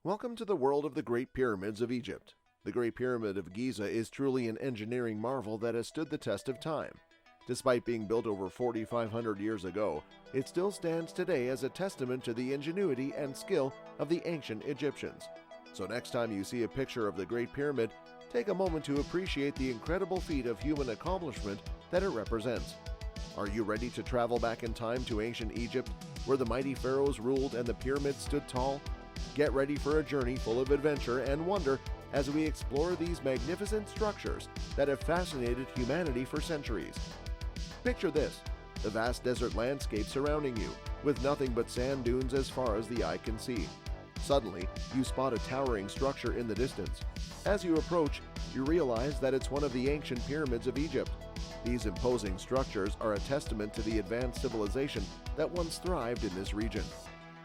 Welcome to the world of the Great Pyramids of Egypt. The Great Pyramid of Giza is truly an engineering marvel that has stood the test of time. Despite being built over 4,500 years ago, it still stands today as a testament to the ingenuity and skill of the ancient Egyptians. So next time you see a picture of the Great Pyramid, take a moment to appreciate the incredible feat of human accomplishment that it represents. Are you ready to travel back in time to ancient Egypt, where the mighty pharaohs ruled and the pyramids stood tall? Get ready for a journey full of adventure and wonder as we explore these magnificent structures that have fascinated humanity for centuries. Picture this: the vast desert landscape surrounding you, with nothing but sand dunes as far as the eye can see. Suddenly, you spot a towering structure in the distance. As you approach, you realize that it's one of the ancient pyramids of Egypt. These imposing structures are a testament to the advanced civilization that once thrived in this region.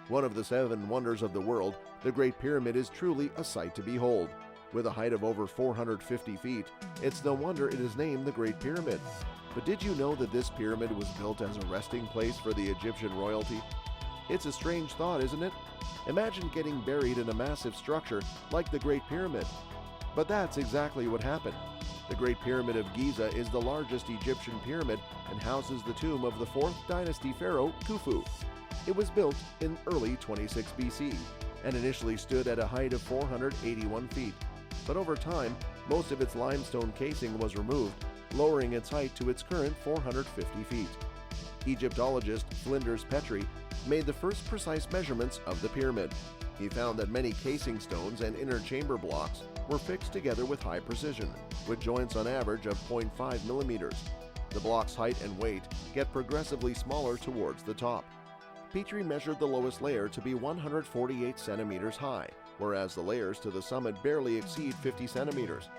One of the seven wonders of the world, the Great Pyramid is truly a sight to behold. With a height of over 450 feet, it's no wonder it is named the Great Pyramid. But did you know that this pyramid was built as a resting place for the Egyptian royalty? It's a strange thought, isn't it? Imagine getting buried in a massive structure like the Great Pyramid. But that's exactly what happened. The Great Pyramid of Giza is the largest Egyptian pyramid and houses the tomb of the 4th dynasty pharaoh Khufu. It was built in early 26 BC and initially stood at a height of 481 feet. But over time, most of its limestone casing was removed, lowering its height to its current 450 feet. Egyptologist Flinders Petrie made the first precise measurements of the pyramid. He found that many casing stones and inner chamber blocks were fixed together with high precision, with joints on average of 0.5 millimeters. The block's height and weight get progressively smaller towards the top. Petrie measured the lowest layer to be 148 centimeters high, whereas the layers to the summit barely exceed 50 centimeters.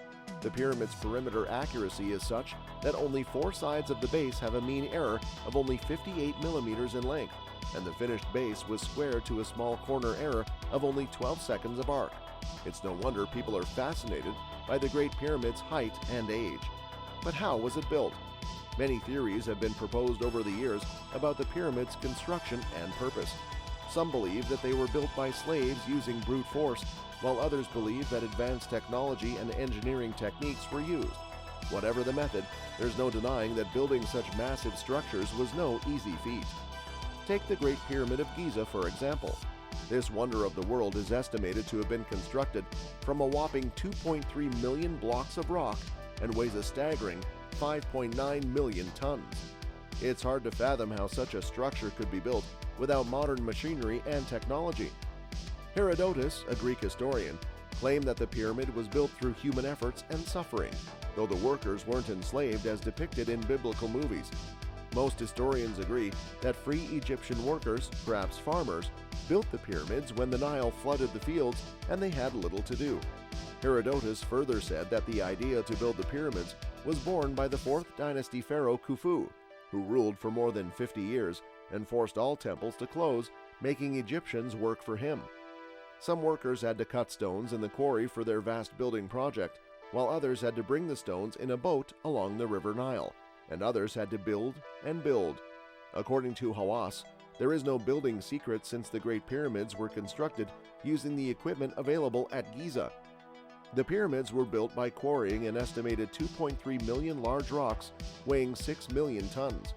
The pyramid's perimeter accuracy is such that only 4 sides of the base have a mean error of only 58 millimeters in length, and the finished base was squared to a small corner error of only 12 seconds of arc. It's no wonder people are fascinated by the Great Pyramid's height and age. But how was it built? Many theories have been proposed over the years about the pyramid's construction and purpose. Some believe that they were built by slaves using brute force, while others believe that advanced technology and engineering techniques were used. Whatever the method, there's no denying that building such massive structures was no easy feat. Take the Great Pyramid of Giza, for example. This wonder of the world is estimated to have been constructed from a whopping 2.3 million blocks of rock and weighs a staggering 5.9 million tons. It's hard to fathom how such a structure could be built without modern machinery and technology. Herodotus, a Greek historian, claimed that the pyramid was built through human efforts and suffering, though the workers weren't enslaved as depicted in biblical movies. Most historians agree that free Egyptian workers, perhaps farmers, built the pyramids when the Nile flooded the fields and they had little to do. Herodotus further said that the idea to build the pyramids was born by the 4th dynasty pharaoh Khufu, who ruled for more than 50 years and forced all temples to close, making Egyptians work for him. Some workers had to cut stones in the quarry for their vast building project, while others had to bring the stones in a boat along the river Nile, and others had to build and build. According to Hawass, there is no building secret since the Great Pyramids were constructed using the equipment available at Giza. The pyramids were built by quarrying an estimated 2.3 million large rocks weighing 6 million tons.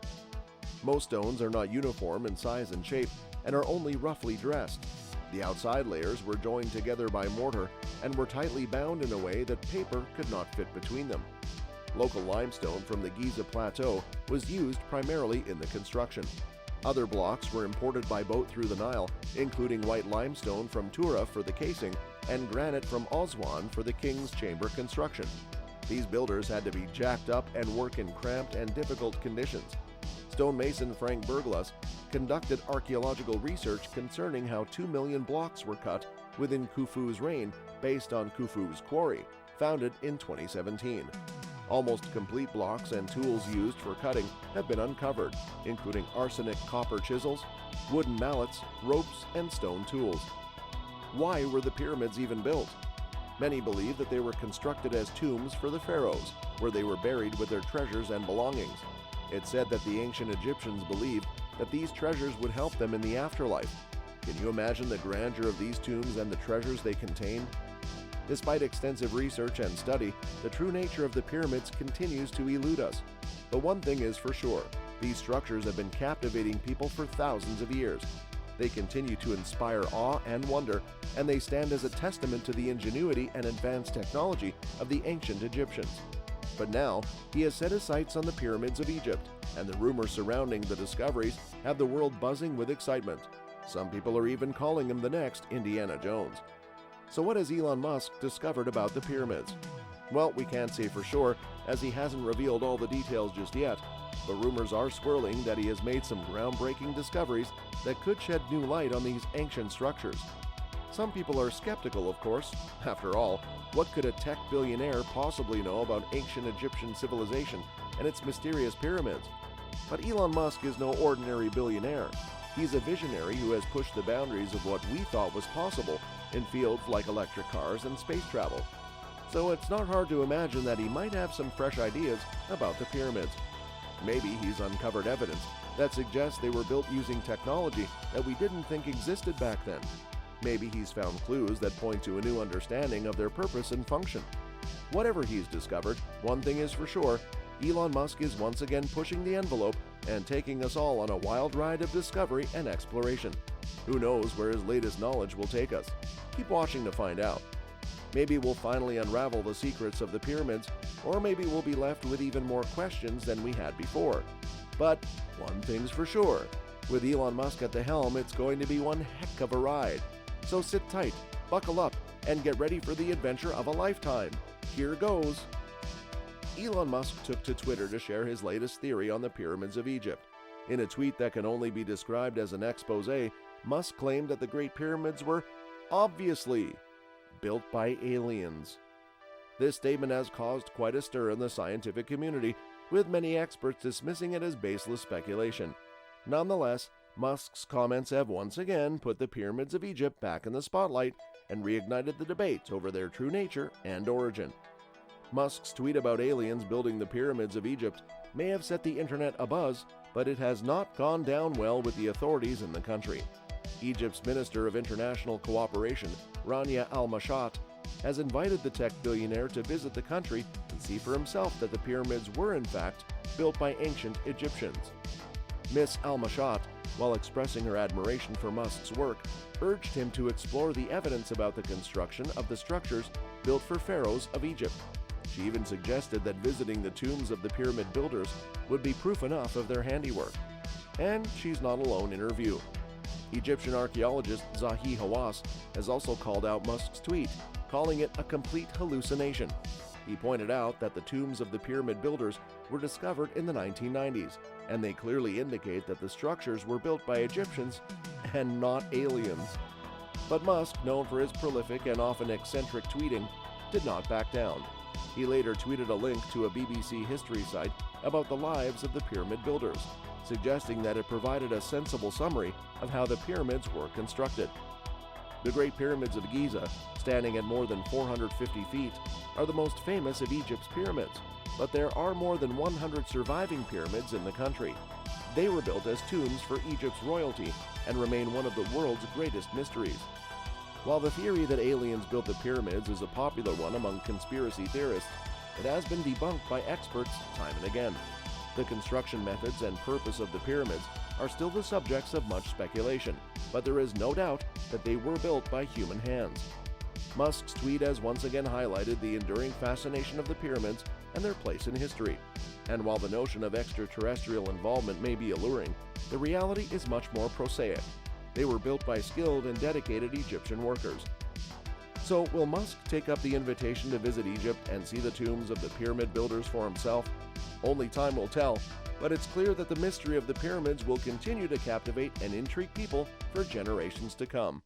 Most stones are not uniform in size and shape and are only roughly dressed. The outside layers were joined together by mortar and were tightly bound in a way that paper could not fit between them. Local limestone from the Giza Plateau was used primarily in the construction. Other blocks were imported by boat through the Nile, including white limestone from Tura for the casing and granite from Aswan for the King's Chamber construction. These builders had to be jacked up and work in cramped and difficult conditions. Stonemason Frank Berglas conducted archaeological research concerning how 2 million blocks were cut within Khufu's reign based on Khufu's quarry, founded in 2017. Almost complete blocks and tools used for cutting have been uncovered, including arsenic copper chisels, wooden mallets, ropes, and stone tools. Why were the pyramids even built? Many believe that they were constructed as tombs for the pharaohs, where they were buried with their treasures and belongings. It's said that the ancient Egyptians believed that these treasures would help them in the afterlife. Can you imagine the grandeur of these tombs and the treasures they contained? Despite extensive research and study, the true nature of the pyramids continues to elude us. But one thing is for sure, these structures have been captivating people for thousands of years. They continue to inspire awe and wonder, and they stand as a testament to the ingenuity and advanced technology of the ancient Egyptians. But now, he has set his sights on the pyramids of Egypt, and the rumors surrounding the discoveries have the world buzzing with excitement. Some people are even calling him the next Indiana Jones. So what has Elon Musk discovered about the pyramids? Well, we can't say for sure, as he hasn't revealed all the details just yet, but rumors are swirling that he has made some groundbreaking discoveries that could shed new light on these ancient structures. Some people are skeptical, of course. After all, what could a tech billionaire possibly know about ancient Egyptian civilization and its mysterious pyramids? But Elon Musk is no ordinary billionaire. He's a visionary who has pushed the boundaries of what we thought was possible in fields like electric cars and space travel. So it's not hard to imagine that he might have some fresh ideas about the pyramids. Maybe he's uncovered evidence that suggests they were built using technology that we didn't think existed back then. Maybe he's found clues that point to a new understanding of their purpose and function. Whatever he's discovered, one thing is for sure, Elon Musk is once again pushing the envelope and taking us all on a wild ride of discovery and exploration. Who knows where his latest knowledge will take us? Keep watching to find out. Maybe we'll finally unravel the secrets of the pyramids, or maybe we'll be left with even more questions than we had before. But one thing's for sure, with Elon Musk at the helm, it's going to be one heck of a ride. So sit tight, buckle up, and get ready for the adventure of a lifetime. Here goes. Elon Musk took to Twitter to share his latest theory on the pyramids of Egypt. In a tweet that can only be described as an expose, Musk claimed that the Great Pyramids were obviously built by aliens. This statement has caused quite a stir in the scientific community, with many experts dismissing it as baseless speculation. Nonetheless, Musk's comments have once again put the pyramids of Egypt back in the spotlight and reignited the debate over their true nature and origin. Musk's tweet about aliens building the pyramids of Egypt may have set the internet abuzz, but it has not gone down well with the authorities in the country. Egypt's Minister of International Cooperation, Rania Al-Mashat, has invited the tech billionaire to visit the country and see for himself that the pyramids were in fact built by ancient Egyptians. Miss Al-Mashat, while expressing her admiration for Musk's work, urged him to explore the evidence about the construction of the structures built for pharaohs of Egypt. She even suggested that visiting the tombs of the pyramid builders would be proof enough of their handiwork. And she's not alone in her view. Egyptian archaeologist Zahi Hawass has also called out Musk's tweet, calling it a complete hallucination. He pointed out that the tombs of the pyramid builders were discovered in the 1990s, and they clearly indicate that the structures were built by Egyptians and not aliens. But Musk, known for his prolific and often eccentric tweeting, did not back down. He later tweeted a link to a BBC history site about the lives of the pyramid builders, suggesting that it provided a sensible summary of how the pyramids were constructed. The Great Pyramids of Giza, standing at more than 450 feet, are the most famous of Egypt's pyramids, but there are more than 100 surviving pyramids in the country. They were built as tombs for Egypt's royalty and remain one of the world's greatest mysteries. While the theory that aliens built the pyramids is a popular one among conspiracy theorists, it has been debunked by experts time and again. The construction methods and purpose of the pyramids are still the subjects of much speculation, but there is no doubt that they were built by human hands. Musk's tweet has once again highlighted the enduring fascination of the pyramids and their place in history. And while the notion of extraterrestrial involvement may be alluring, the reality is much more prosaic. They were built by skilled and dedicated Egyptian workers. So, will Musk take up the invitation to visit Egypt and see the tombs of the pyramid builders for himself? Only time will tell, but it's clear that the mystery of the pyramids will continue to captivate and intrigue people for generations to come.